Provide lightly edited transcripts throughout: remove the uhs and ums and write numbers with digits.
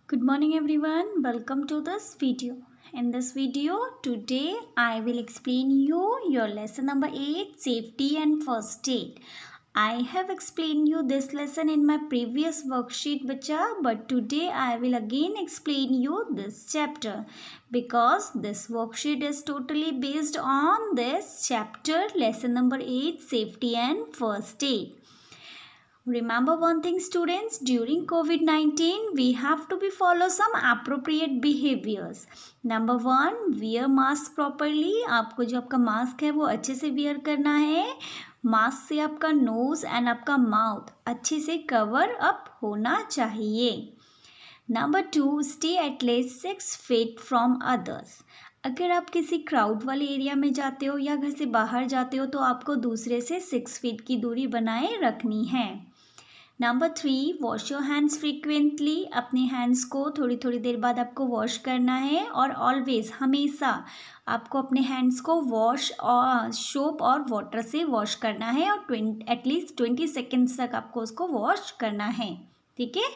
Good morning everyone, welcome to this video. In this video today I will explain you your lesson number 8, safety and first aid. I have explained you this lesson in my previous worksheet bacha, but today I will again explain you this chapter because this worksheet is totally based on this chapter, lesson number 8, safety and first aid. Remember one thing students, during COVID-19 we have to be follow some appropriate behaviors. Number 1, wear mask properly. आपको जो आपका mask है वो अच्छे से wear करना है. Mask से आपका नोज एंड आपका माउथ अच्छे से कवर अप होना चाहिए. Number 2, stay at least 6 feet from others. अगर आप किसी क्राउड वाले एरिया में जाते हो या घर से बाहर जाते हो तो आपको दूसरे से 6 फीट की दूरी बनाए रखनी है. Number 3, wash your hands frequently. अपने हैंड्स को थोड़ी थोड़ी देर बाद आपको वॉश करना है और ऑलवेज हमेशा आपको अपने हैंड्स को वॉश और सोप और वाटर से वॉश करना है और एटलीस्ट 20 सेकेंड्स तक आपको उसको वॉश करना है. ठीक है.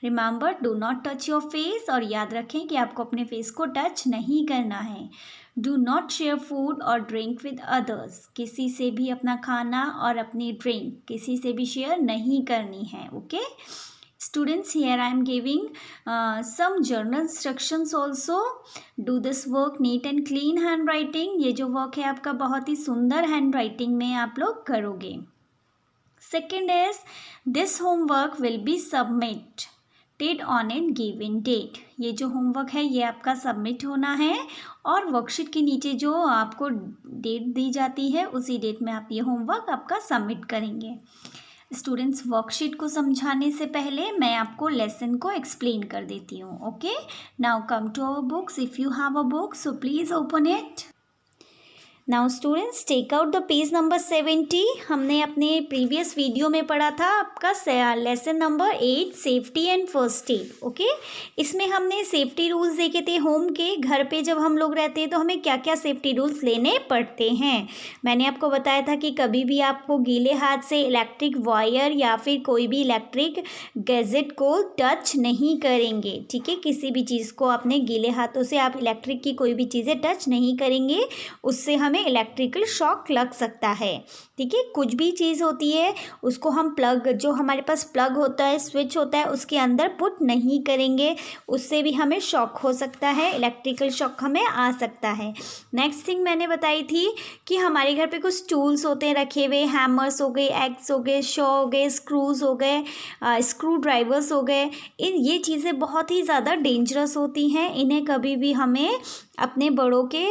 Remember, do not touch your face. और याद रखें कि आपको अपने फेस को टच नहीं करना है. डू नॉट शेयर फूड और ड्रिंक विद अदर्स. किसी से भी अपना खाना और अपनी ड्रिंक किसी से भी शेयर नहीं करनी है. Okay students, here I am giving some general instructions also. Do this work neat and clean handwriting. ये जो वर्क है आपका बहुत ही सुंदर हैंड राइटिंग में आप लोग करोगे. Second is, this homework will be submitted on a given date. ये जो होमवर्क है ये आपका सबमिट होना है और वर्कशीट के नीचे जो आपको डेट दी जाती है उसी डेट में आप ये होमवर्क आपका सबमिट करेंगे. स्टूडेंट्स, वर्कशीट को समझाने से पहले मैं आपको लेसन को एक्सप्लेन कर देती हूँ. Okay, now come to our books. If you have a book so please open it. Now students, take out the page number 70. हमने अपने प्रीवियस वीडियो में पढ़ा था आपका lesson number 8, safety and first aid. Okay, इसमें हमने safety rules देखे थे. होम के घर पे जब हम लोग रहते हैं तो हमें क्या क्या सेफ्टी रूल्स लेने पड़ते हैं. मैंने आपको बताया था कि कभी भी आपको गीले हाथ से इलेक्ट्रिक वायर या फिर कोई भी इलेक्ट्रिक गैजेट को टच नहीं करेंगे. ठीक है, किसी भी चीज़ को अपने गीले हाथों से आप इलेक्ट्रिक की कोई भी चीज़ें टच नहीं करेंगे, उससे हमें इलेक्ट्रिकल शॉक लग सकता है. ठीक है, कुछ भी चीज़ होती है उसको हम प्लग, जो हमारे पास प्लग होता है, स्विच होता है, उसके अंदर पुट नहीं करेंगे, उससे भी हमें शॉक हो सकता है, इलेक्ट्रिकल शॉक हमें आ सकता है. नेक्स्ट थिंग मैंने बताई थी कि हमारे घर पे कुछ टूल्स होते हैं रखे हुए. हैमर्स हो गए, एक्स हो गए, शॉ हो गए, स्क्रूज हो गए, स्क्रू ड्राइवर्स हो गए. ये चीज़ें बहुत ही ज़्यादा डेंजरस होती हैं. इन्हें कभी भी हमें अपने बड़ों के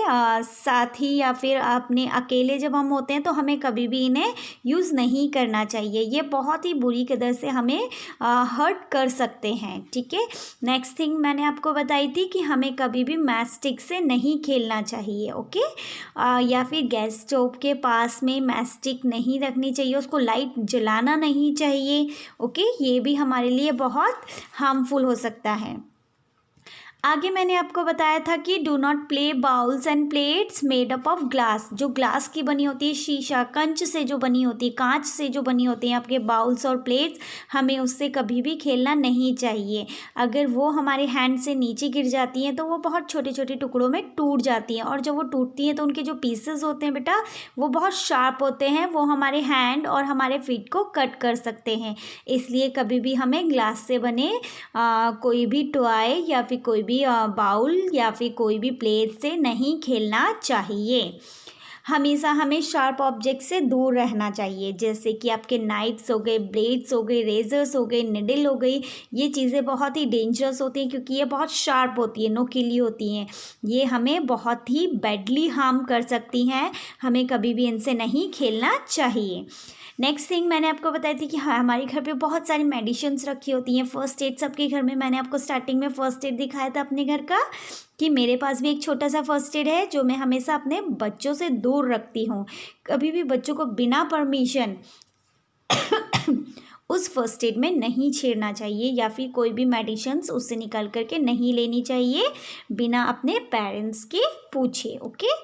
साथ ही या फिर अपने अकेले जब हम होते हैं तो हमें कभी भी इन्हें यूज़ नहीं करना चाहिए. ये बहुत ही बुरी कदर से हमें हर्ट कर सकते हैं. ठीक है. नेक्स्ट थिंग मैंने आपको बताई थी कि हमें कभी भी मैच स्टिक से नहीं खेलना चाहिए. ओके, या फिर गैस स्टोव के पास में मैच स्टिक नहीं रखनी चाहिए, उसको लाइट जलाना नहीं चाहिए. ओके, ये भी हमारे लिए बहुत हार्मफुल हो सकता है. आगे मैंने आपको बताया था कि do not play bowls and plates made up of glass. जो ग्लास की बनी होती है, शीशा, कंच से जो बनी होती है, कांच से जो बनी होती हैं आपके बाउल्स और प्लेट्स, हमें उससे कभी भी खेलना नहीं चाहिए. अगर वो हमारे हैंड से नीचे गिर जाती हैं तो वो बहुत छोटे छोटे टुकड़ों में टूट जाती हैं और जब वो टूटती हैं तो उनके जो पीसेस होते हैं बेटा वो बहुत शार्प होते हैं, वो हमारे हैंड और हमारे फीट को कट कर सकते हैं. इसलिए कभी भी हमें ग्लास से बने कोई भी टॉय या फिर कोई भी बाउल या फिर कोई भी प्लेट से नहीं खेलना चाहिए. हमेशा हमें शार्प ऑब्जेक्ट से दूर रहना चाहिए, जैसे कि आपके नाइफ्स हो गए, ब्लेड्स हो गए, रेजर्स हो गए, निडल हो गई. ये चीज़ें बहुत ही डेंजरस होती हैं क्योंकि ये बहुत शार्प होती है, नुकीली होती हैं. ये हमें बहुत ही बैडली हार्म कर सकती हैं. हमें कभी भी इनसे नहीं खेलना चाहिए. नेक्स्ट थिंग मैंने आपको बताई थी कि हाँ, हमारे घर पे बहुत सारी मेडिसिन्स रखी होती हैं. फर्स्ट एड सबके घर में. मैंने आपको स्टार्टिंग में फर्स्ट एड दिखाया था अपने घर का कि मेरे पास भी एक छोटा सा फर्स्ट एड है जो मैं हमेशा अपने बच्चों से दूर रखती हूँ. कभी भी बच्चों को बिना परमिशन उस फर्स्ट एड में नहीं छेड़ना चाहिए या फिर कोई भी मेडिसिन्स उससे निकाल करके नहीं लेनी चाहिए बिना अपने पेरेंट्स के पूछे. ओके,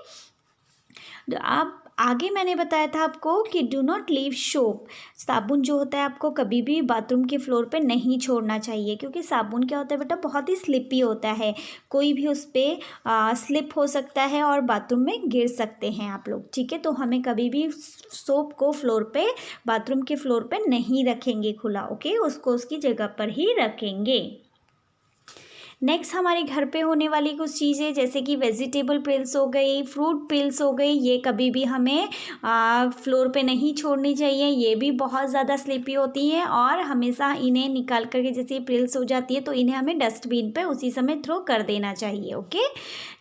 तो आप आगे मैंने बताया था आपको कि डू नॉट लीव सोप, साबुन जो होता है आपको कभी भी बाथरूम के फ्लोर पे नहीं छोड़ना चाहिए, क्योंकि साबुन क्या होता है बेटा, बहुत ही स्लिपी होता है, कोई भी उस पर स्लिप हो सकता है और बाथरूम में गिर सकते हैं आप लोग, ठीक है। तो हमें कभी भी सोप को फ्लोर पे, बाथरूम के फ्लोर पे नहीं रखेंगे खुला, ओके, उसको उसकी जगह पर ही रखेंगे। नेक्स्ट हमारे घर पे होने वाली कुछ चीज़ें, जैसे कि वेजिटेबल पिल्स हो गई, फ्रूट पिल्स हो गई, ये कभी भी हमें फ्लोर पे नहीं छोड़नी चाहिए, ये भी बहुत ज़्यादा स्लिपी होती हैं और हमेशा इन्हें निकाल करके, जैसे ये पिल्स हो जाती है तो इन्हें हमें डस्टबिन पे उसी समय थ्रो कर देना चाहिए, okay.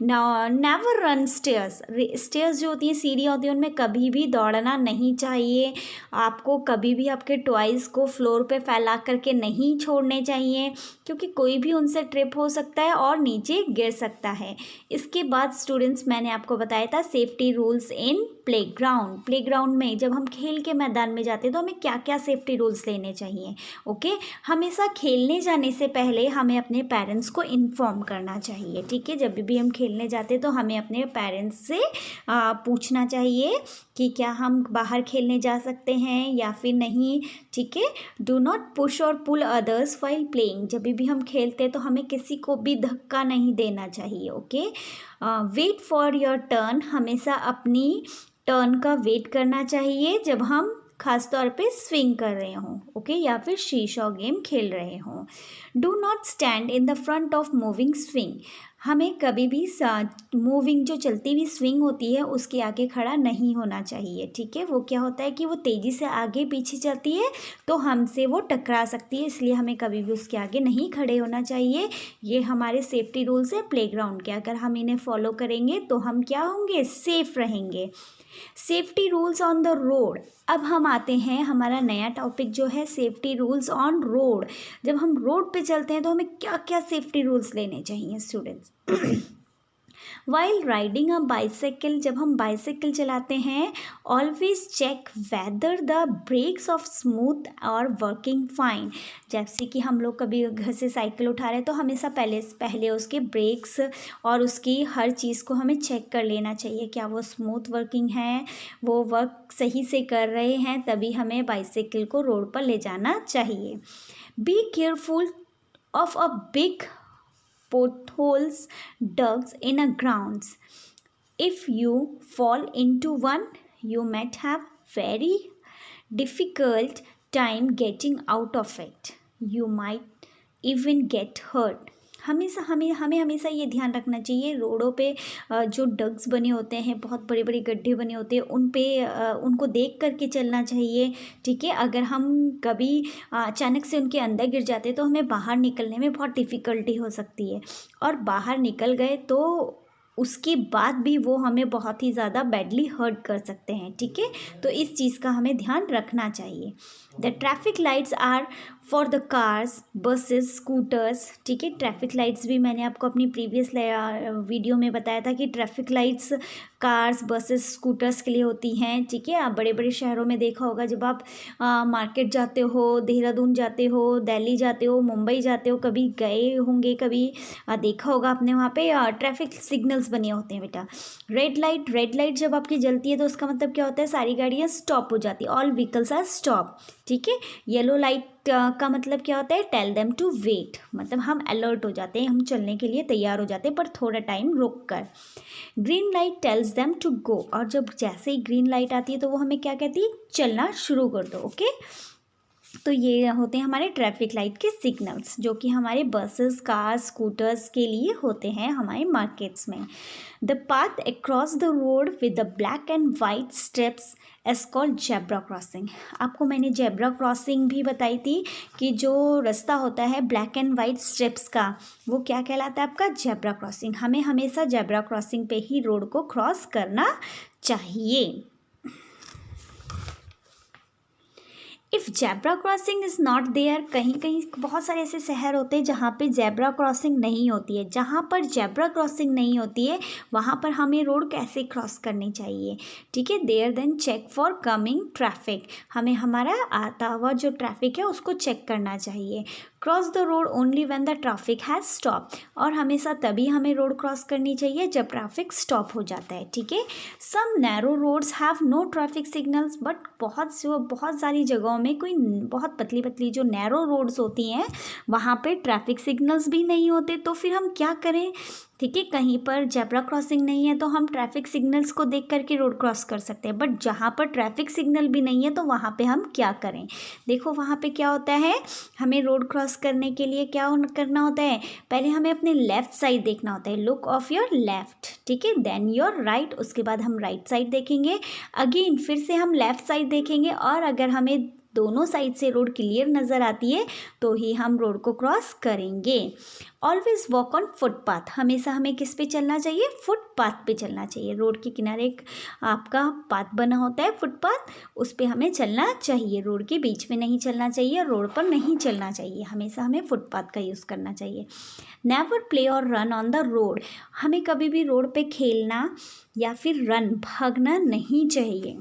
Never run stairs, stairs जो होती हैं, सीढ़ियाँ होती हैं, उनमें कभी भी दौड़ना नहीं चाहिए। आपको कभी भी आपके टॉयज़ को फ्लोर पे फैला करके नहीं छोड़ने चाहिए, क्योंकि कोई भी उनसे ट्रिप हो सकता है और नीचे गिर सकता है। इसके बाद स्टूडेंट्स, मैंने आपको बताया था safety rules in playground. Playground में जब हम खेल के मैदान में जाते हैं तो हमें क्या क्या सेफ्टी रूल्स लेने चाहिए, ओके। हमेशा खेलने जाने से पहले हमें अपने पेरेंट्स को इन्फॉर्म करना चाहिए, ठीक है। जब भी हम खेलने जाते हैं तो हमें अपने पेरेंट्स से पूछना चाहिए कि क्या हम बाहर खेलने जा सकते हैं या फिर नहीं, ठीक है। डू नॉट पुश और पुल अदर्स वाइल प्लेइंग, जब भी हम खेलते हैं तो हमें किसी को भी धक्का नहीं देना चाहिए, okay. Wait for your turn, हमेशा अपनी टर्न का वेट करना चाहिए जब हम खास तौर पे स्विंग कर रहे हों, ओके, या फिर शीशॉ गेम खेल रहे हों। Do not stand in the front of moving swing, हमें कभी भी मूविंग जो चलती हुई स्विंग होती है उसके आगे खड़ा नहीं होना चाहिए, ठीक है। वो क्या होता है कि वो तेज़ी से आगे पीछे चलती है तो हमसे वो टकरा सकती है, इसलिए हमें कभी भी उसके आगे नहीं खड़े होना चाहिए। ये हमारे सेफ्टी रूल्स है प्लेग्राउंड के, अगर हम इन्हें फॉलो करेंगे तो हम क्या होंगे, सेफ रहेंगे। Safety rules on the road, अब हम आते हैं, हमारा नया टॉपिक जो है सेफ्टी रूल्स ऑन रोड। जब हम रोड पे चलते हैं तो हमें क्या क्या सेफ्टी रूल्स लेने चाहिए students. While riding a bicycle, जब हम बाइसाइकिल चलाते हैं, always check whether the brakes of smooth और वर्किंग फाइन। जैसे कि हम लोग कभी घर से साइकिल उठा रहे हैं तो हमेशा पहले उसके ब्रेक्स और उसकी हर चीज़ को हमें चेक कर लेना चाहिए, क्या वो स्मूथ वर्किंग है, वो वर्क सही से कर रहे हैं, तभी हमें बाइसाइकिल को रोड पर ले जाना चाहिए। Be careful of a big potholes dug in a grounds. If you fall into one, you might have very difficult time getting out of it. You might even get hurt. हमें हमेशा ये ध्यान रखना चाहिए, रोडों पे जो डग्स बने होते हैं, बहुत बड़े बड़े गड्ढे बने होते हैं, उन पे उनको देख करके चलना चाहिए, ठीक है। अगर हम कभी अचानक से उनके अंदर गिर जाते हैं तो हमें बाहर निकलने में बहुत डिफ़िकल्टी हो सकती है, और बाहर निकल गए तो उसके बाद भी वो हमें बहुत ही ज़्यादा बैडली हर्ट कर सकते हैं, ठीक है। तो इस चीज़ का हमें ध्यान रखना चाहिए। The traffic lights are for the cars, buses, scooters, ठीक है। ट्रैफिक लाइट्स भी मैंने आपको अपनी प्रीवियस वीडियो में बताया था कि traffic lights cars, buses, scooters के लिए होती हैं, ठीक है। आप बड़े बड़े शहरों में देखा होगा, जब आप मार्केट जाते हो, देहरादून जाते हो, दिल्ली जाते हो, मुंबई जाते हो, कभी गए होंगे, कभी देखा होगा आपने, वहाँ पे ट्रैफिक सिग्नल्स बने होते हैं बेटा। रेड लाइट जब आपकी जलती है तो उसका मतलब क्या होता है, सारी गाड़ियाँ स्टॉप हो जाती है, ऑल व्हीकल्स आर स्टॉप, ठीक है। येलो लाइट का मतलब क्या होता है, टेल देम टू वेट, मतलब हम अलर्ट हो जाते हैं, हम चलने के लिए तैयार हो जाते हैं पर थोड़ा टाइम रुक कर। Green light tells them to go, और जब जैसे ही ग्रीन लाइट आती है तो वो हमें क्या कहती है, चलना शुरू कर दो, ओके। तो ये होते हैं हमारे ट्रैफिक लाइट के सिग्नल्स, जो कि हमारे बसेस, कार्स, स्कूटर्स के लिए होते हैं हमारे मार्केट्स में। The path across the road with the black and white steps is called zebra crossing. आपको मैंने जेब्रा क्रॉसिंग भी बताई थी कि जो रास्ता होता है ब्लैक एंड वाइट स्टेप्स का, वो क्या कहलाता है आपका, जेब्रा क्रॉसिंग। हमें हमेशा जेब्रा क्रॉसिंग पे ही रोड को क्रॉस करना चाहिए। If zebra crossing is not there, कहीं कहीं बहुत सारे ऐसे शहर होते हैं जहाँ पे जेब्रा क्रॉसिंग नहीं होती है। जहाँ पर जेब्रा क्रॉसिंग नहीं होती है वहाँ पर हमें रोड कैसे क्रॉस करनी चाहिए, ठीक है। There then check for coming traffic, हमें हमारा आता हुआ जो ट्रैफिक है उसको चेक करना चाहिए। Cross the road only when the traffic has stop, और हमेशा तभी हमें रोड क्रॉस करनी चाहिए जब ट्रैफिक स्टॉप हो जाता है, ठीक है। Some narrow roads have no traffic signals, but बहुत सारी जगहों में कोई बहुत पतली पतली जो नैरो रोड्स होती हैं वहाँ पे ट्रैफिक सिग्नल्स भी नहीं होते, तो फिर हम क्या करें, ठीक है। कहीं पर जेब्रा क्रॉसिंग नहीं है तो हम ट्रैफिक सिग्नल्स को देख करके रोड क्रॉस कर सकते हैं, बट जहाँ पर ट्रैफिक सिग्नल भी नहीं है तो वहाँ पे हम क्या करें। देखो वहाँ पे क्या होता है, हमें रोड क्रॉस करने के लिए क्या करना होता है, पहले हमें अपने लेफ्ट साइड देखना होता है, लुक ऑफ योर लेफ्ट, ठीक है, देन योर राइट, उसके बाद हम राइट साइड देखेंगे, अगेन फिर से हम लेफ्ट साइड देखेंगे, और अगर हमें दोनों साइड से रोड क्लियर नज़र आती है तो ही हम रोड को क्रॉस करेंगे। ऑलवेज वॉक ऑन फुटपाथ, हमेशा हमें किस पे चलना चाहिए, फुटपाथ पे चलना चाहिए। रोड के किनारे एक आपका पाथ बना होता है फुटपाथ, उस पे हमें चलना चाहिए, रोड के बीच में नहीं चलना चाहिए, रोड पर नहीं चलना चाहिए, हमेशा हमें फुटपाथ का यूज़ करना चाहिए। नेवर प्ले और रन ऑन द रोड, हमें कभी भी रोड पे खेलना या फिर रन भागना नहीं चाहिए।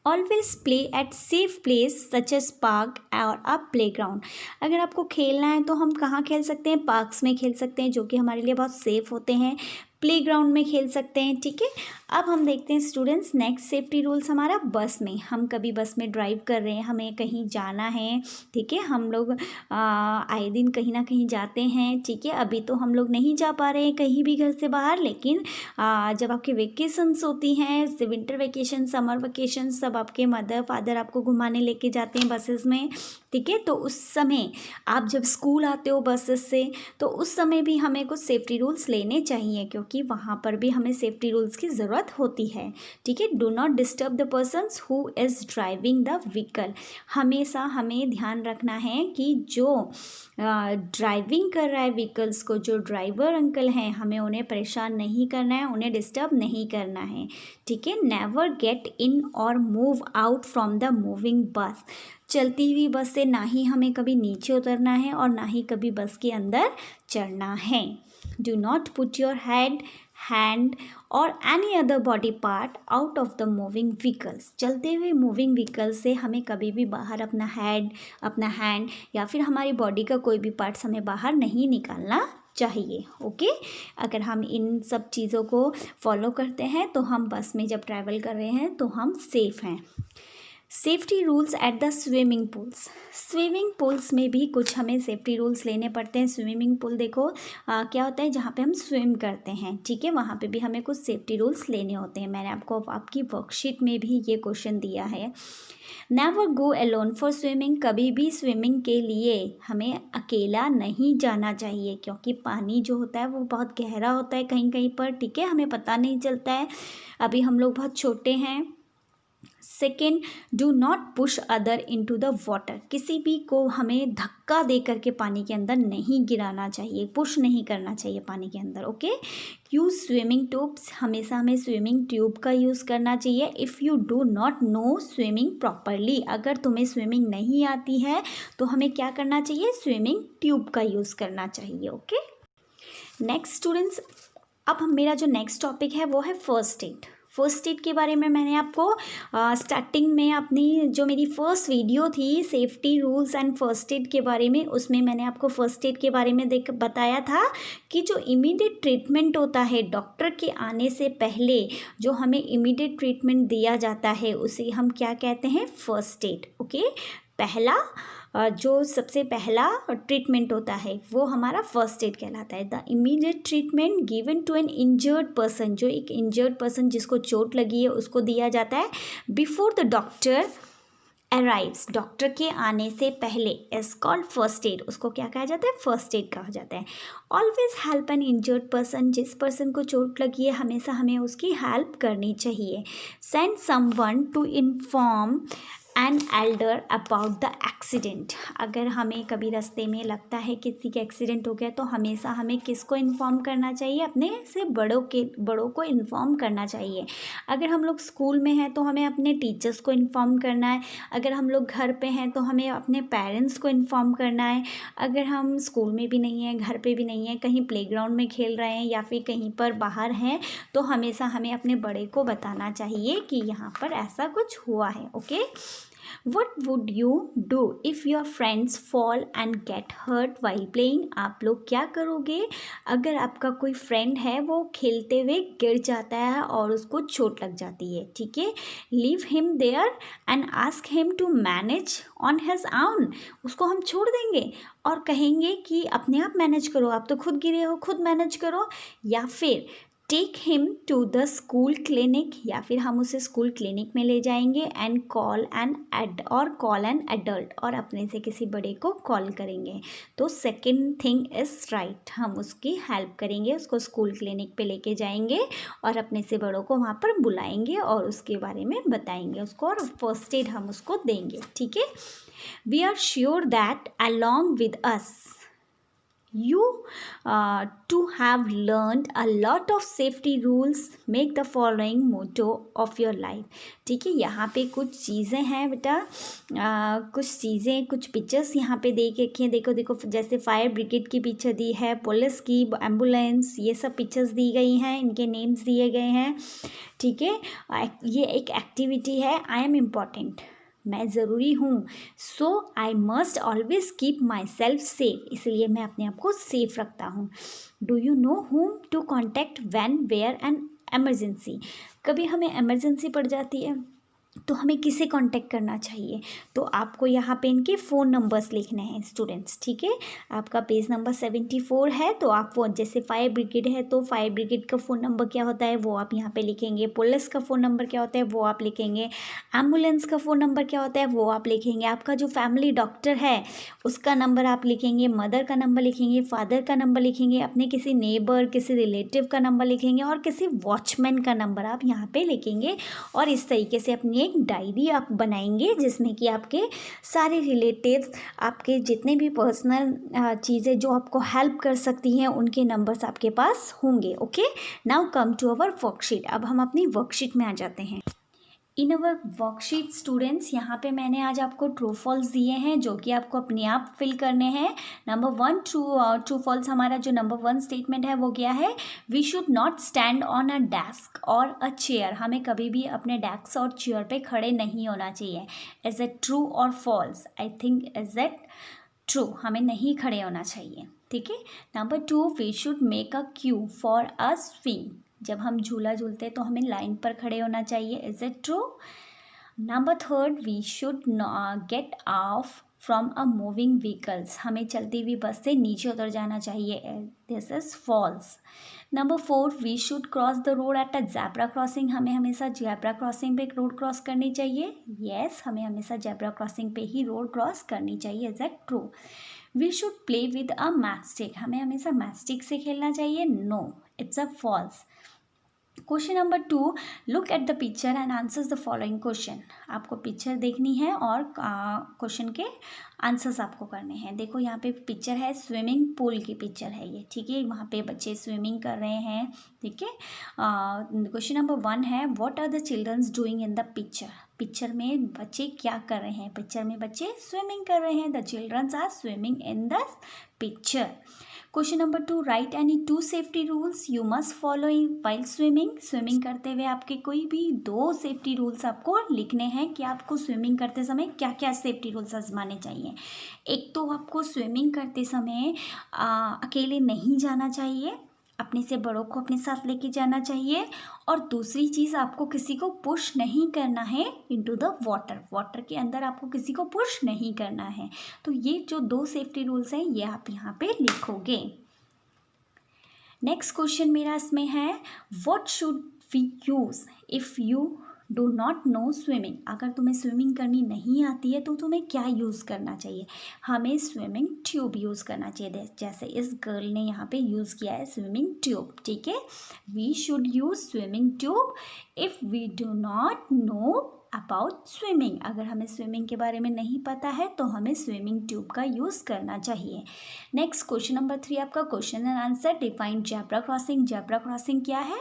Always play at safe place such as park और अ प्लेग्राउंड, अगर आपको खेलना है तो हम कहाँ खेल सकते हैं, पार्क्स में खेल सकते हैं जो कि हमारे लिए बहुत सेफ़ होते हैं, प्लेग्राउंड में खेल सकते हैं, ठीक है। अब हम देखते हैं स्टूडेंट्स नेक्स्ट सेफ्टी रूल्स हमारा बस में, हम कभी बस में ड्राइव कर रहे हैं, हमें कहीं जाना है, ठीक है, हम लोग आए दिन कहीं ना कहीं जाते हैं, ठीक है। अभी तो हम लोग नहीं जा पा रहे हैं कहीं भी घर से बाहर, लेकिन जब आपके वेकेशंस होती हैं, विंटर वेकेशन, समर वेकेशन, सब आपके मदर फादर आपको घुमाने लेके जाते हैं बसेस में, ठीक है। तो उस समय आप जब स्कूल आते हो बसेस से, तो उस समय भी हमें कुछ सेफ्टी रूल्स लेने चाहिए, क्योंकि वहाँ पर भी हमें सेफ्टी रूल्स की ज़रूरत होती है, ठीक है। Do not disturb the persons who is driving the vehicle, हमेशा हमें ध्यान रखना है कि जो ड्राइविंग कर रहा है व्हीकल्स को, जो ड्राइवर अंकल हैं, हमें उन्हें परेशान नहीं करना है, उन्हें डिस्टर्ब नहीं करना है, ठीक है। नेवर गेट इन और move out from the moving बस, चलती हुई बस से ना ही हमें कभी नीचे उतरना है और ना ही कभी बस के अंदर चढ़ना है। Do not put your head, hand और any other body part out of the moving vehicles, चलते हुए मूविंग व्हीकल्स से हमें कभी भी बाहर अपना हेड, अपना हैंड या फिर हमारी बॉडी का कोई भी पार्ट्स हमें बाहर नहीं निकालना चाहिए, ओके। अगर हम इन सब चीज़ों को फॉलो करते हैं तो हम बस में जब ट्रैवल कर रहे हैं तो हम सेफ़ हैं। Safety rules at the swimming pools, swimming pools में भी कुछ हमें सेफ्टी रूल्स लेने पड़ते हैं। स्विमिंग पूल देखो क्या होता है, जहाँ पे हम स्विम करते हैं, ठीक है, वहाँ पे भी हमें कुछ सेफ्टी रूल्स लेने होते हैं। मैंने आपको आपकी वर्कशीट में भी ये क्वेश्चन दिया है। Never go alone for swimming, कभी भी स्विमिंग के लिए हमें अकेला नहीं जाना चाहिए, क्योंकि पानी जो होता है वो बहुत गहरा होता है कहीं कहीं पर, ठीक है, हमें पता नहीं चलता है, अभी हम लोग बहुत छोटे हैं। Second, do not push other into the water, किसी भी को हमें धक्का दे करके पानी के अंदर नहीं गिराना चाहिए, पुश नहीं करना चाहिए पानी के अंदर, ओके। यूज़ स्विमिंग ट्यूब्स, हमेशा हमें स्विमिंग ट्यूब का यूज़ करना चाहिए। If you do not know swimming properly, अगर तुम्हें स्विमिंग नहीं आती है तो हमें क्या करना चाहिए, स्विमिंग ट्यूब का यूज़ करना चाहिए, ओके। नेक्स्ट स्टूडेंट्स, अब मेरा जो नेक्स्ट टॉपिक है वो है फर्स्ट एड। फर्स्ट एड के बारे में मैंने आपको स्टार्टिंग में अपनी जो मेरी फर्स्ट वीडियो थी safety rules and first add के बारे में, उसमें मैंने आपको फर्स्ट एड के बारे में बताया था कि जो इमीडिएट ट्रीटमेंट होता है डॉक्टर के आने से पहले, जो हमें इमीडिएट ट्रीटमेंट दिया जाता है उसे हम क्या कहते हैं, फर्स्ट एड, ओके। पहला जो सबसे पहला ट्रीटमेंट होता है वो हमारा फर्स्ट एड कहलाता है। The immediate treatment given to an injured person, जो एक इंजर्ड पर्सन जिसको चोट लगी है उसको दिया जाता है before the doctor arrives, doctor के आने से पहले, इज कॉल्ड फर्स्ट एड, उसको क्या कहा जाता है, फर्स्ट एड कहा जाता है। Always help N injured person, जिस पर्सन को चोट लगी है हमेशा हमें उसकी हेल्प करनी चाहिए। Send someone to inform an elder about the accident, अगर हमें कभी रास्ते में लगता है किसी का एक्सीडेंट हो गया तो हमेशा हमें किसको इन्फॉर्म करना चाहिए, अपने से बड़ों को इन्फॉर्म करना चाहिए। अगर हम लोग स्कूल में हैं तो हमें अपने टीचर्स को इन्फॉर्म करना है, अगर हम लोग घर पे हैं तो हमें अपने पेरेंट्स को इन्फॉर्म करना है, अगर हम स्कूल में भी नहीं हैं, घर पे भी नहीं हैं, कहीं प्लेग्राउंड में खेल रहे हैं या फिर कहीं पर बाहर हैं, तो हमेशा हमें अपने बड़े को बताना चाहिए कि यहाँ पर ऐसा कुछ हुआ है, okay. What would you do if your friends fall and get hurt while playing? आप लोग क्या करोगे अगर आपका कोई फ्रेंड है वो खेलते हुए गिर जाता है और उसको चोट लग जाती है? ठीक है, leave him there and ask him to manage on his own. उसको हम छोड़ देंगे और कहेंगे कि अपने आप मैनेज करो, आप तो खुद गिरे हो, खुद मैनेज करो। या फिर take him to the school clinic, या फिर हम उसे स्कूल क्लिनिक में ले जाएंगे एंड कॉल एन एडल्ट, और अपने से किसी बड़े को कॉल करेंगे। तो सेकंड थिंग इज़ राइट, हम उसकी हेल्प करेंगे, उसको स्कूल क्लिनिक पे लेके जाएंगे और अपने से बड़ों को वहाँ पर बुलाएंगे और उसके बारे में बताएंगे उसको, और फर्स्ट एड हम उसको देंगे। ठीक है, we are sure that along with us you to have learned a lot of safety rules. Make the following motto of your life. ठीक है, यहाँ पे कुछ चीज़ें हैं बेटा, कुछ चीज़ें, कुछ पिक्चर्स यहाँ पे दे के रखे हैं। देखो देखो, जैसे फायर ब्रिगेड की पिक्चर दी है, पुलिस की, एम्बुलेंस, ये सब पिक्चर्स दी गई हैं, इनके नेम्स दिए गए हैं। ठीक है, ये एक एक्टिविटी है, आई एम इम्पॉर्टेंट, मैं ज़रूरी हूँ। So I must always keep my self safe, इसलिए मैं अपने आप को सेफ रखता हूँ। Do you know whom to contact when where an emergency? कभी हमें एमरजेंसी पड़ जाती है तो हमें किसे कांटेक्ट करना चाहिए? तो आपको यहाँ पे इनके फ़ोन नंबर्स लिखने हैं स्टूडेंट्स। ठीक है, आपका पेज नंबर 74 है, तो आप वो, जैसे फायर ब्रिगेड है तो फायर ब्रिगेड का फ़ोन नंबर क्या होता है वो आप यहाँ पे लिखेंगे, पुलिस का फ़ोन नंबर क्या होता है वो आप लिखेंगे, एम्बुलेंस का फ़ोन नंबर क्या होता है वो आप लिखेंगे, आपका जो फैमिली डॉक्टर है उसका नंबर आप लिखेंगे, मदर का नंबर लिखेंगे, फादर का नंबर लिखेंगे, अपने किसी नेबर, किसी रिलेटिव का नंबर लिखेंगे, और किसी वॉचमैन का नंबर आप यहाँ पे लिखेंगे। और इस तरीके से अपनी एक डायरी आप बनाएंगे जिसमें कि आपके सारे रिलेटिव्स, आपके जितने भी पर्सनल चीज़ें जो आपको हेल्प कर सकती हैं उनके नंबर्स आपके पास होंगे। Okay, now come to our worksheet. अब हम अपनी वर्कशीट में आ जाते हैं। इन अवर वर्कशीट स्टूडेंट्स, यहाँ पे मैंने आज आपको ट्रू फॉल्स दिए हैं जो कि आपको अपने आप फिल करने हैं। नंबर 1 ट्रू फॉल्स, हमारा जो नंबर 1 स्टेटमेंट है वो क्या है? We should not stand on a desk और अ चेयर, हमें कभी भी अपने डेस्क और चेयर पे खड़े नहीं होना चाहिए। इज इट ट्रू और false? I think is it true, हमें नहीं खड़े होना चाहिए। ठीक है, number 2, we should make a queue for a swing, जब हम झूला झूलते हैं तो हमें लाइन पर खड़े होना चाहिए। Is it true? Number 3, we should get off from a moving vehicles, हमें चलती हुई बस से नीचे उतर जाना चाहिए। This is false. Number 4, we should cross the road at a zebra crossing, हमें हमेशा जैब्रा क्रॉसिंग पे रोड क्रॉस करनी चाहिए। यस, हमें हमेशा जैब्रा क्रॉसिंग पे ही रोड क्रॉस करनी चाहिए। Is it true? We should play with a matchstick, हमें हमेशा मैचस्टिक से खेलना चाहिए। No, it's a false. Question number 2, look at the picture and answers the following question. आपको पिक्चर देखनी है और क्वेश्चन के आंसर्स आपको करने हैं। देखो यहाँ पे पिक्चर है, स्विमिंग पूल की पिक्चर है ये। ठीक है, वहाँ पे बच्चे स्विमिंग कर रहे हैं। ठीक है, क्वेश्चन नंबर 1 है, what are the childrens doing in the picture? Picture में बच्चे क्या कर रहे हैं? पिक्चर में बच्चे स्विमिंग कर रहे हैं। The childrens are swimming in the picture. Question number 2, write any 2 safety rules you must follow while swimming. Swimming करते हुए आपके कोई भी 2 सेफ्टी रूल्स आपको लिखने हैं कि आपको स्विमिंग करते समय क्या क्या सेफ्टी रूल्स आजमाने चाहिए। एक तो आपको स्विमिंग करते समय अकेले नहीं जाना चाहिए, अपने से बड़ों को अपने साथ लेके जाना चाहिए। और दूसरी चीज़, आपको किसी को पुश नहीं करना है इनटू द वाटर, वाटर के अंदर आपको किसी को पुश नहीं करना है। तो ये जो 2 सेफ्टी रूल्स हैं ये आप यहाँ पे लिखोगे। नेक्स्ट क्वेश्चन मेरा इसमें है, what should we use if you do not know swimming? अगर तुम्हें स्विमिंग करनी नहीं आती है तो तुम्हें क्या यूज़ करना चाहिए? हमें स्विमिंग ट्यूब यूज़ करना चाहिए, जैसे इस गर्ल ने यहाँ पे यूज़ किया है स्विमिंग ट्यूब। ठीक है, we should use swimming tube if we do not know about swimming. अगर हमें स्विमिंग के बारे में नहीं पता है तो हमें स्विमिंग ट्यूब का यूज़ करना चाहिए। नेक्स्ट क्वेश्चन नंबर 3, आपका question and answer, define zebra crossing. Zebra crossing क्या है?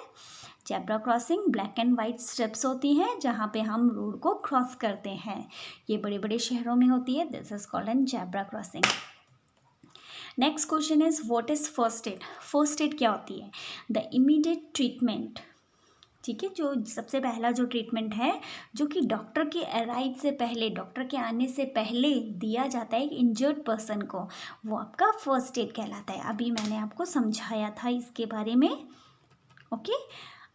Zebra crossing black and white strips होती हैं जहाँ पे हम रोड को क्रॉस करते हैं। ये बड़े बड़े शहरों में होती है। This is called an zebra crossing. Next question is, what is first aid? First aid क्या होती है? The immediate treatment. ठीक है। जो सबसे पहला जो ट्रीटमेंट है जो कि डॉक्टर के अराइव से पहले, डॉक्टर के आने से पहले दिया जाता है एक इंजर्ड पर्सन को, वो आपका फर्स्ट एड कहलाता है। अभी मैंने आपको समझाया था इसके बारे में। Okay,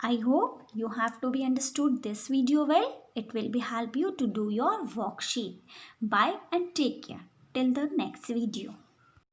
I hope you have to be understood this video well. It will be help you to do your worksheet. Bye and take care till the next video.